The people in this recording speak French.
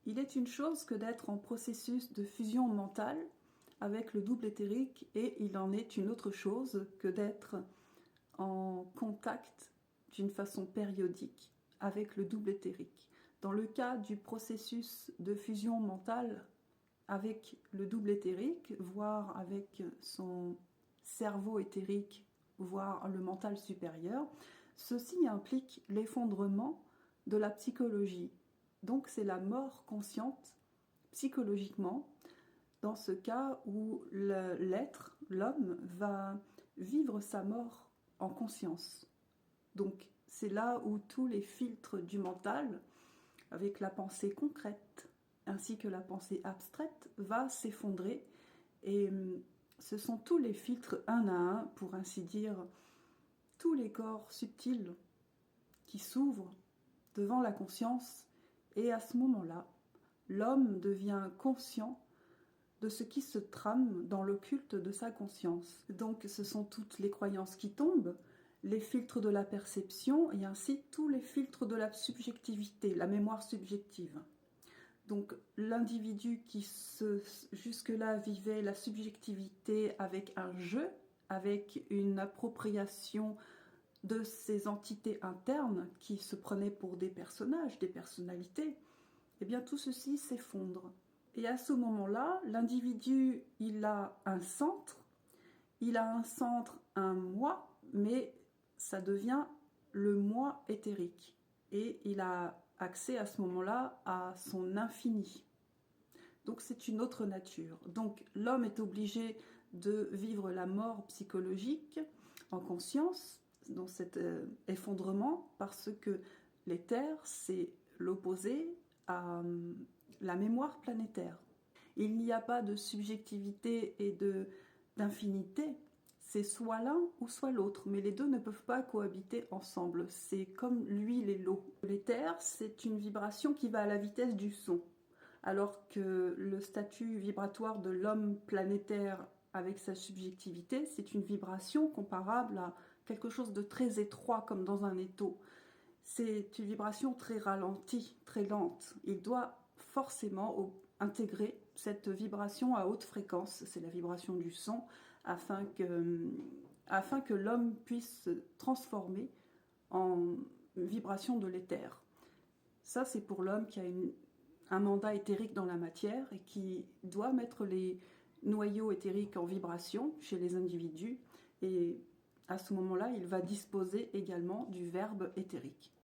Il est une chose que d'être en processus de fusion mentale avec le double éthérique et il en est une autre chose que d'être en contact d'une façon périodique avec le double éthérique. Dans le cas du processus de fusion mentale avec le double éthérique, voire avec son cerveau éthérique, voire le mental supérieur, ceci implique l'effondrement de la psychologie. Donc c'est la mort consciente psychologiquement, dans ce cas où l'être, l'homme, va vivre sa mort en conscience. Donc c'est là où tous les filtres du mental, avec la pensée concrète ainsi que la pensée abstraite, va s'effondrer. Et ce sont tous les filtres un à un, pour ainsi dire, tous les corps subtils qui s'ouvrent devant la conscience. Et à ce moment-là, l'homme devient conscient de ce qui se trame dans l'occulte de sa conscience. Donc ce sont toutes les croyances qui tombent, les filtres de la perception et ainsi tous les filtres de la subjectivité, la mémoire subjective. Donc l'individu qui jusque-là vivait la subjectivité avec un jeu, avec une appropriation de ces entités internes qui se prenaient pour des personnages, des personnalités, eh bien tout ceci s'effondre. Et à ce moment-là, l'individu, il a un centre, un moi, mais ça devient le moi éthérique. Et il a accès à ce moment-là à son infini. Donc c'est une autre nature. Donc l'homme est obligé de vivre la mort psychologique en conscience, dans cet effondrement, parce que l'éther, c'est l'opposé à la mémoire planétaire. Il n'y a pas de subjectivité et d'infinité, c'est soit l'un ou soit l'autre, mais les deux ne peuvent pas cohabiter ensemble. C'est comme l'huile et l'eau. L'éther, c'est une vibration qui va à la vitesse du son, alors que le statut vibratoire de l'homme planétaire avec sa subjectivité, c'est une vibration comparable à quelque chose de très étroit, comme dans un étau. C'est une vibration très ralentie, très lente. Il doit forcément intégrer cette vibration à haute fréquence, c'est la vibration du son, afin que l'homme puisse se transformer en vibration de l'éther. Ça, c'est pour l'homme qui a un mandat éthérique dans la matière et qui doit mettre les noyaux éthériques en vibration chez les individus. Et à ce moment-là, il va disposer également du verbe éthérique.